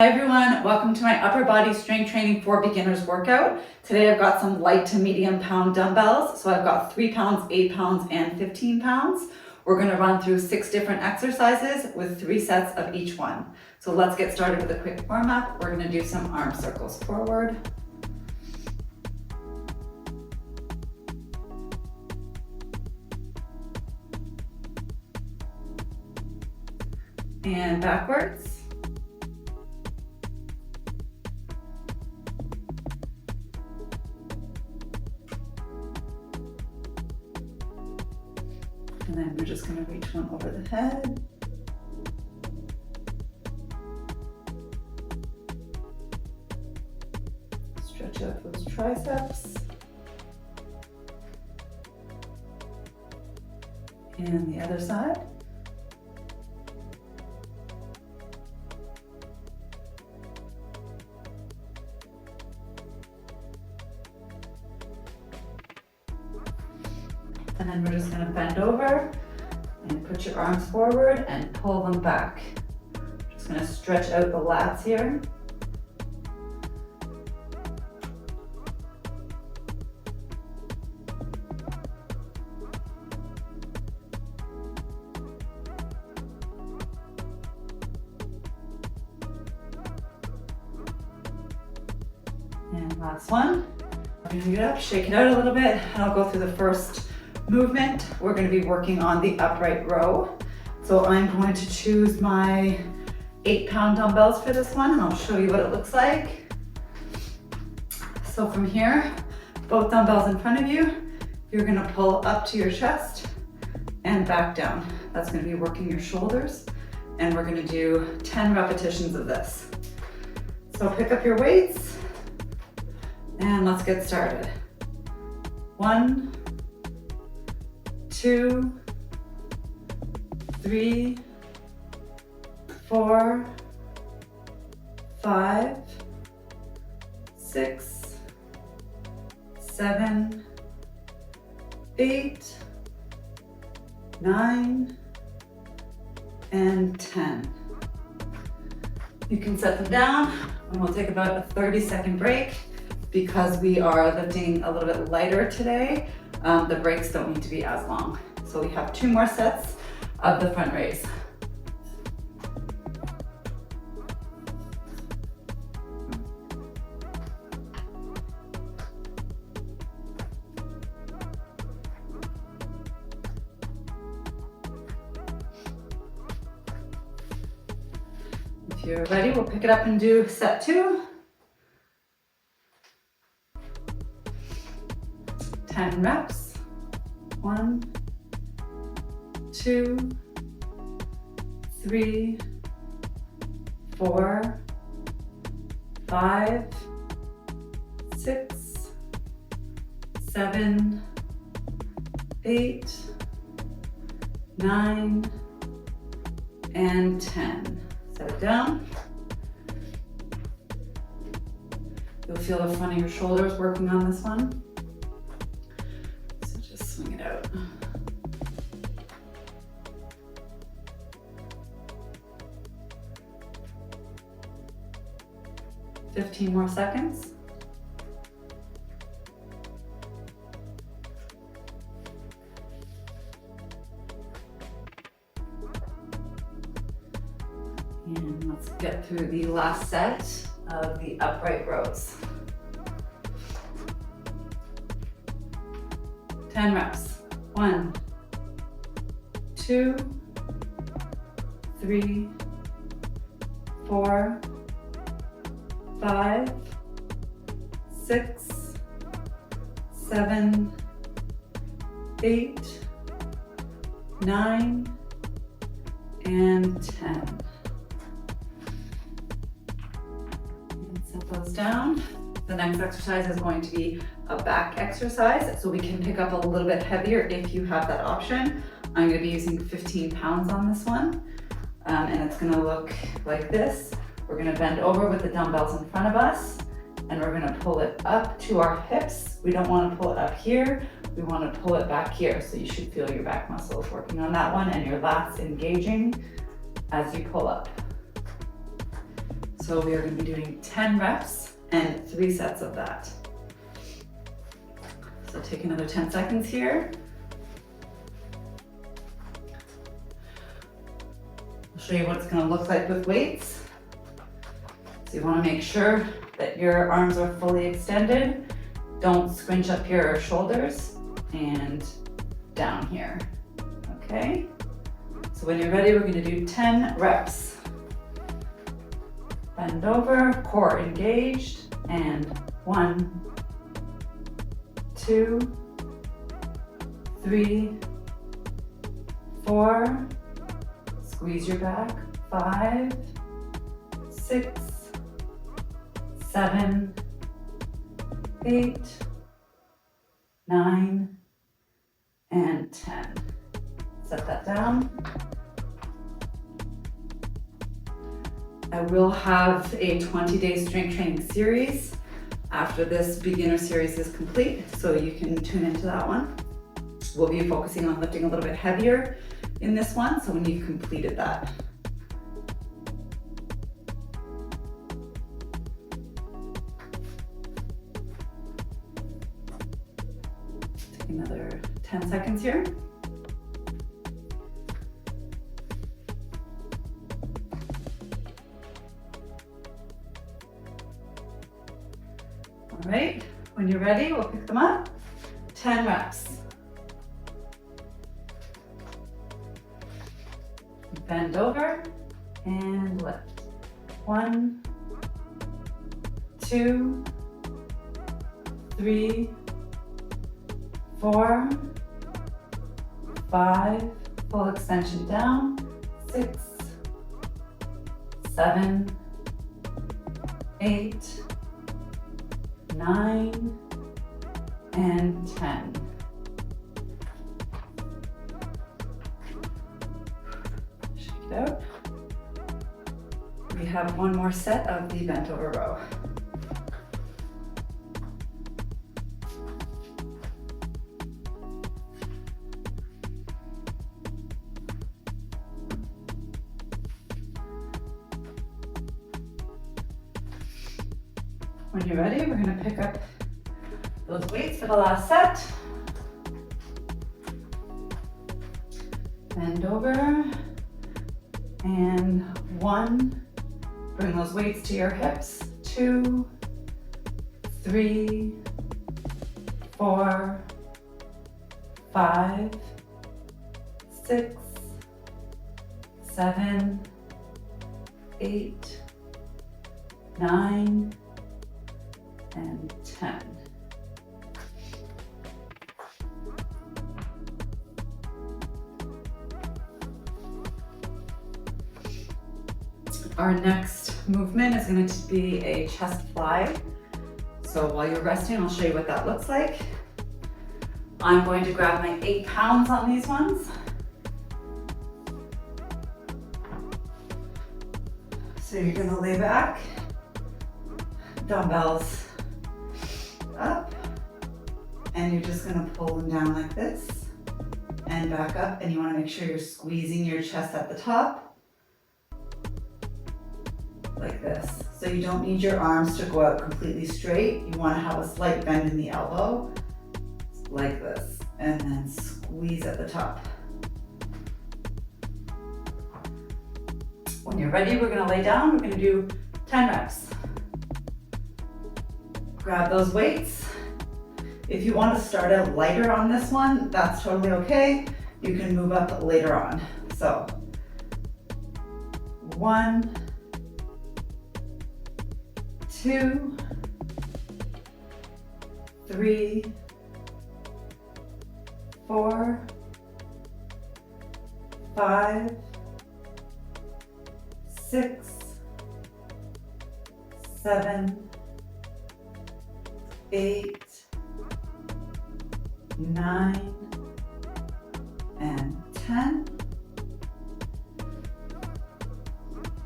Hi everyone, welcome to my upper body strength training for beginners workout. Today I've got some light to medium pound dumbbells. So I've got 3 pounds, 8 pounds, and 15 pounds. We're gonna run through 6 different exercises with 3 sets of each one. So let's get started with a quick warm up. We're gonna do some arm circles forward. And backwards. And then we're just going to reach one over the head. Stretch out those triceps. And the other side. And then we're just going to bend over and put your arms forward and pull them back. Just going to stretch out the lats here. And last one. I'm going to get up, shake it out a little bit, and I'll go through the first movement. We're going to be working on the upright row. So I'm going to choose my 8-pound dumbbells for this one, and I'll show you what it looks like. So from here, both dumbbells in front of you, you're going to pull up to your chest and back down. That's going to be working your shoulders, and we're going to do 10 repetitions of this. So pick up your weights and let's get started. 1, 2, 3, 4, 5, 6, 7, 8, 9, and 10. You can set them down and we'll take about a 30-second break because we are lifting a little bit lighter today. The breaks don't need to be as long. So we have 2 more sets of the front raise. If you're ready, we'll pick it up and do set 2. 10 reps. 1, 2, 3, 4, 5, 6, 7, 8, 9, and 10. Set it down. You'll feel the front of your shoulders working on this one. Swing it out. $15 more seconds. And let's get through the last set of the upright rows. 10 reps. 1, 2, 3, 4, 5, 6, 7, 8, 9, and 10. And set those down. The next exercise is going to be a back exercise, so we can pick up a little bit heavier if you have that option. I'm going to be using 15 pounds on this one, and it's going to look like this. We're going to bend over with the dumbbells in front of us, and we're going to pull it up to our hips. We don't want to pull it up here, we want to pull it back here, so you should feel your back muscles working on that one and your lats engaging as you pull up. So we are going to be doing 10 reps and 3 sets of that. So take another 10 seconds here. I'll show you what it's going to look like with weights. So you want to make sure that your arms are fully extended. Don't scrunch up your shoulders and down here. Okay? So when you're ready, we're going to do 10 reps. Bend over, core engaged, and 1, 2, 3, 4, squeeze your back, 5, 6, 7, 8, 9, and 10. Set that down. I will have a 20-day strength training series after this beginner series is complete, so you can tune into that one. We'll be focusing on lifting a little bit heavier in this one, so when you've completed that. Take another 10 seconds here. All right, when you're ready, we'll pick them up. 10 reps. Bend over and lift. 1, 2, 3, 4, 5, full extension down, 6, 7, 8, 9, and 10. Shake it out. We have one more set of the bent over row. When you're ready, we're going to pick up those weights for the last set. Bend over. And 1, bring those weights to your hips. 2, 3, 4, 5, 6, 7, 8, 9, and 10. Our next movement is going to be a chest fly. So while you're resting, I'll show you what that looks like. I'm going to grab my 8 pounds on these ones. So you're going to lay back, dumbbells up, and you're just going to pull them down like this and back up, and you want to make sure you're squeezing your chest at the top like this. So you don't need your arms to go out completely straight. You want to have a slight bend in the elbow like this, and then squeeze at the top. When you're ready, we're going to lay down. We're going to do 10 reps. Grab those weights. If you want to start out lighter on this one, that's totally okay. You can move up later on. So 1, 2, 3, 4, 5, 6, 7, 8, 9, and 10.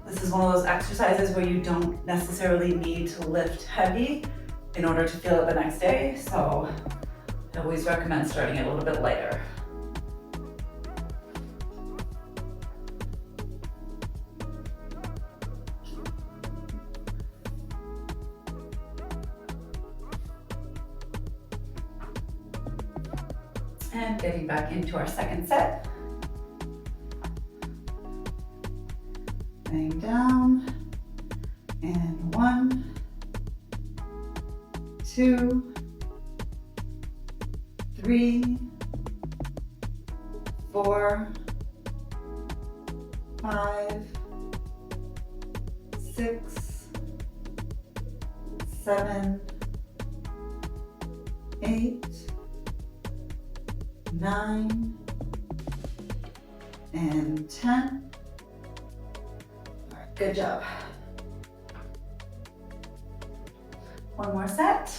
This is one of those exercises where you don't necessarily need to lift heavy in order to feel it the next day, so I always recommend starting it a little bit lighter. And getting back into our second set. Laying down. And 1, 2, 3, 4, 5, 6, 7, 8, 9, and 10. All right, good job. One more set.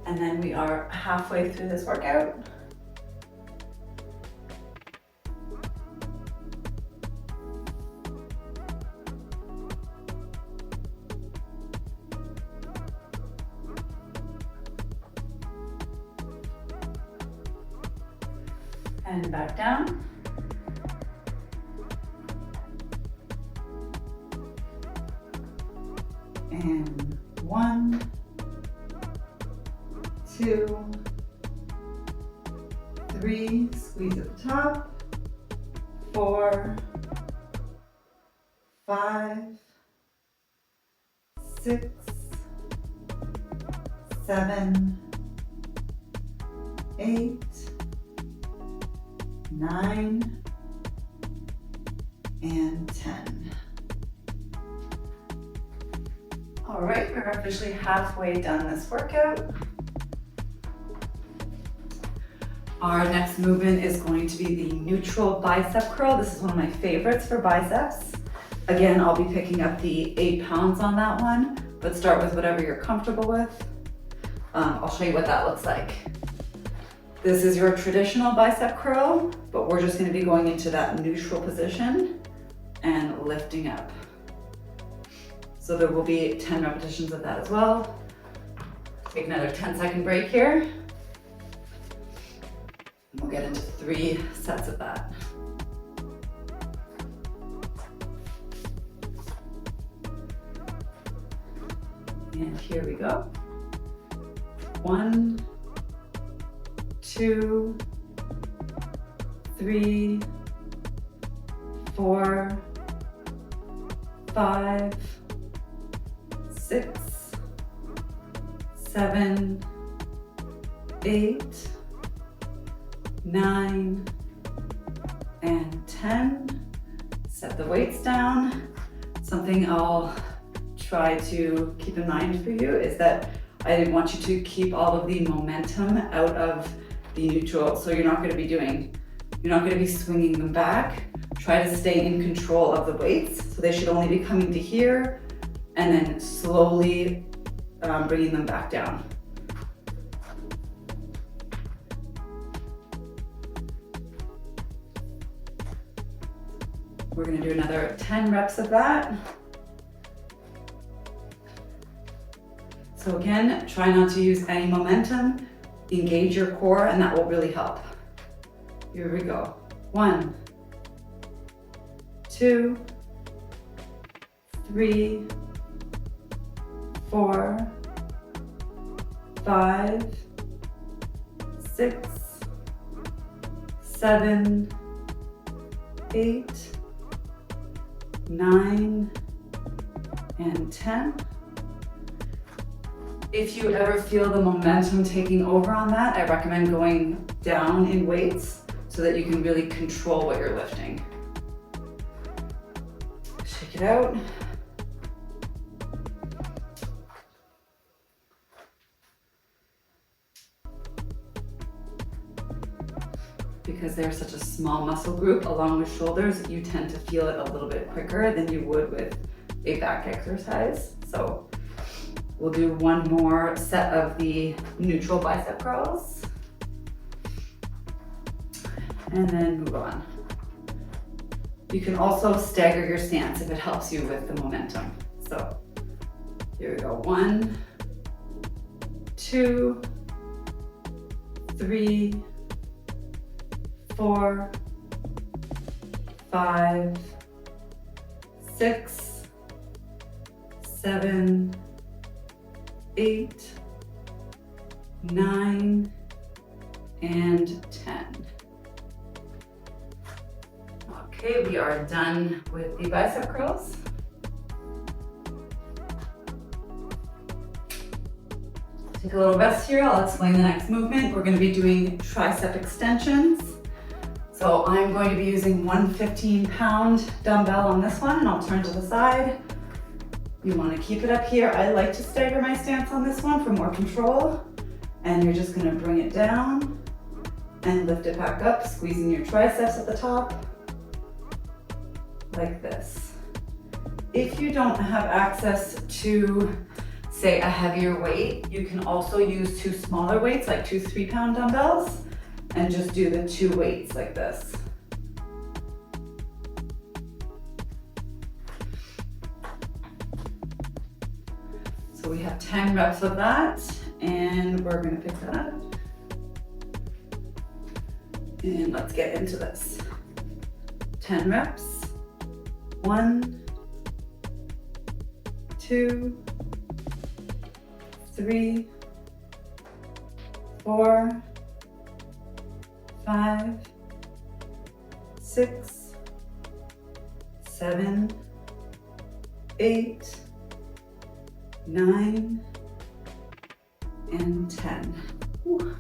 And then we are halfway through this workout. And back down. And 1, 2, 3, squeeze at the top, 4, 5, 6, 7, 8, 9, and 10. All right, we're officially halfway done this workout. Our next movement is going to be the neutral bicep curl. This is one of my favorites for biceps. Again, I'll be picking up the 8 pounds on that one, but start with whatever you're comfortable with. I'll show you what that looks like. This is your traditional bicep curl, but we're just going to be going into that neutral position and lifting up. So there will be 10 repetitions of that as well. Take another 10-second break here. And we'll get into 3 sets of that. And here we go. 1, 2, 3, 4, 5, 6, 7, 8, 9, and 10. Set the weights down. Something I'll try to keep in mind for you is that I didn't want you to keep all of the momentum out of the neutral. So you're not going to be swinging them back. Try to stay in control of the weights. So they should only be coming to here and then slowly bringing them back down. We're going to do another 10 reps of that. So again, try not to use any momentum. Engage your core and that will really help. Here we go. 1, 2, 3, 4, 5, 6, 7, 8, 9, and 10. If you ever feel the momentum taking over on that, I recommend going down in weights so that you can really control what you're lifting. Shake it out. Because they're such a small muscle group along with shoulders, you tend to feel it a little bit quicker than you would with a back exercise. So we'll do one more set of the neutral bicep curls and then move on. You can also stagger your stance if it helps you with the momentum. So here we go. 1, 2, 3, 4, 5, 6, 7, 8, 9, and 10. Okay, we are done with the bicep curls. Take a little rest here. I'll explain the next movement. We're going to be doing tricep extensions. So I'm going to be using one 15-pound dumbbell on this one, and I'll turn to the side. You want to keep it up here. I like to stagger my stance on this one for more control. And you're just going to bring it down and lift it back up, squeezing your triceps at the top, like this. If you don't have access to, say, a heavier weight, you can also use two smaller weights, like two 3-pound dumbbells, and just do the two weights like this. So we have 10 reps of that, and we're gonna pick that up. And let's get into this. 10 reps. 1, 2, 3, 4, 5, 6, 7, 8, 9, and 10. Whew.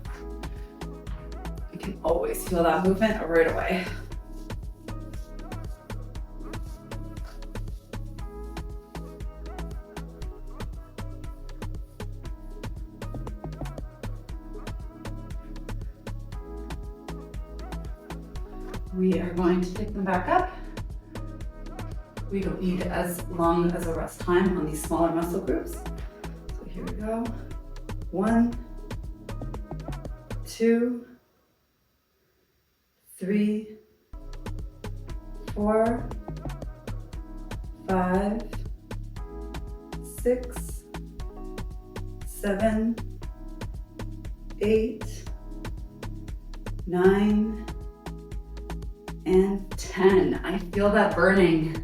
You can always feel that movement right away. We are going to pick them back up. We don't need as long as a rest time on these smaller muscle groups. So here we go. 1, 2, 3, 4, 5, 6, 7, 8, 9, and 10. I feel that burning.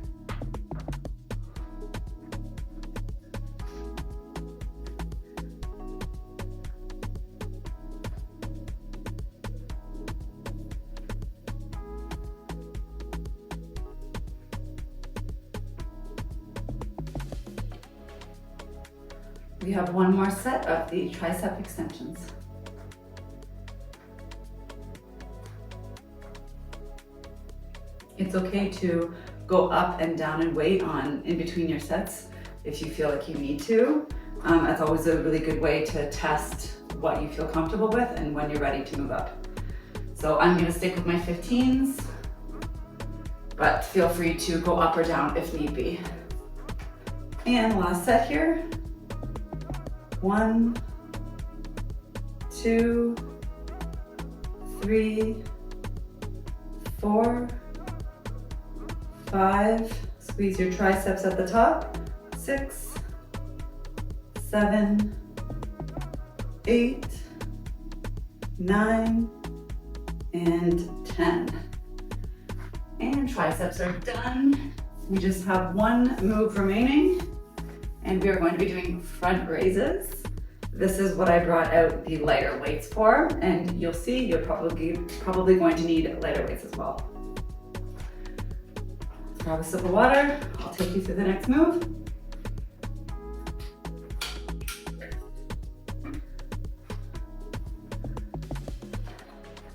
We have one more set of the tricep extensions. It's okay to go up and down in weight in between your sets if you feel like you need to. That's always a really good way to test what you feel comfortable with and when you're ready to move up. So I'm gonna stick with my 15s, but feel free to go up or down if need be. And last set here. 1, 2, 3, 4, 5, squeeze your triceps at the top, 6, 7, 8, 9, and 10. And triceps are done. We just have one move remaining, and we are going to be doing front raises. This is what I brought out the lighter weights for, and you'll see you're probably going to need lighter weights as well. Grab a sip of water. I'll take you through the next move.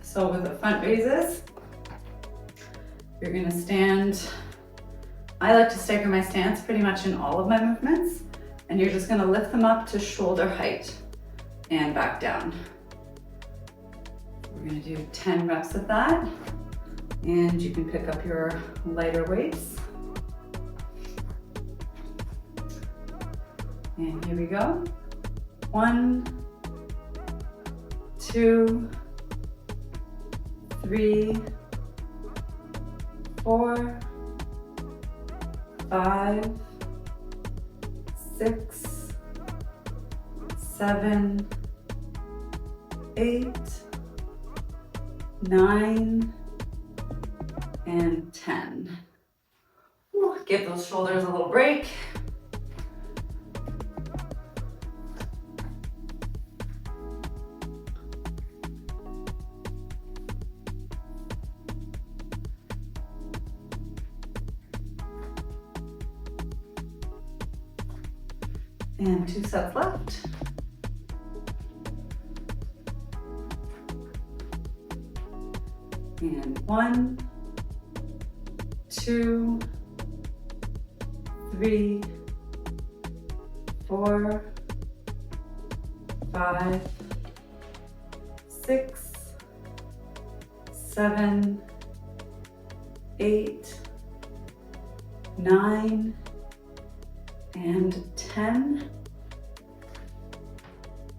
So with the front raises, you're gonna stand. I like to stagger my stance pretty much in all of my movements, and you're just gonna lift them up to shoulder height and back down. We're gonna do 10 reps of that. And you can pick up your lighter weights. And here we go. 1, 2, 3, 4, 5, 6, 7, 8, 9, and 10. Ooh, give those shoulders a little break. And 2 sets left. And 1, 2, 3, 4, 5, 6, 7, 8, 9, and 10.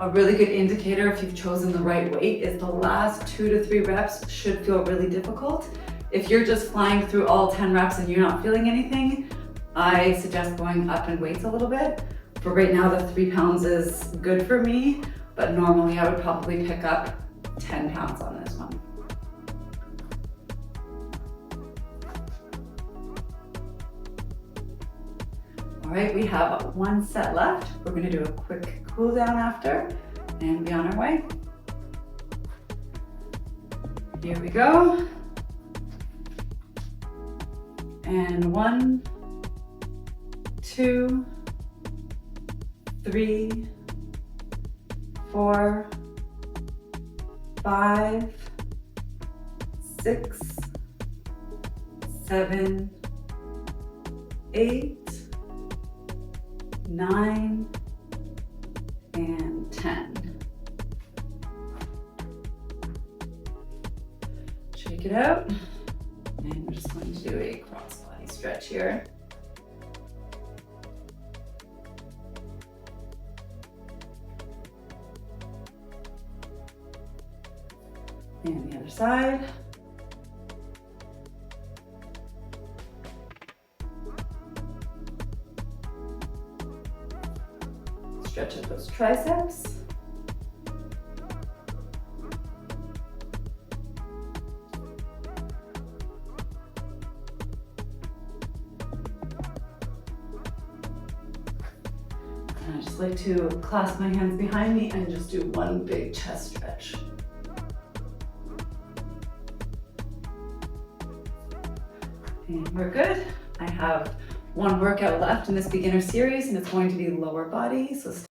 A really good indicator if you've chosen the right weight is the last 2 to 3 reps should feel really difficult. If you're just flying through all 10 reps and you're not feeling anything, I suggest going up in weights a little bit. For right now, the 3 pounds is good for me, but normally I would probably pick up 10 pounds on this one. All right, we have 1 set left. We're gonna do a quick cool down after and be on our way. Here we go. And 1, 2, 3, 4, 5, 6, 7, 8, 9, and 10. Shake it out. And we're just going to do a cross body stretch here. And the other side. Stretch out those triceps. And I just like to clasp my hands behind me and just do one big chest stretch. And we're good. I have 1 workout left in this beginner series and it's going to be lower body, so stay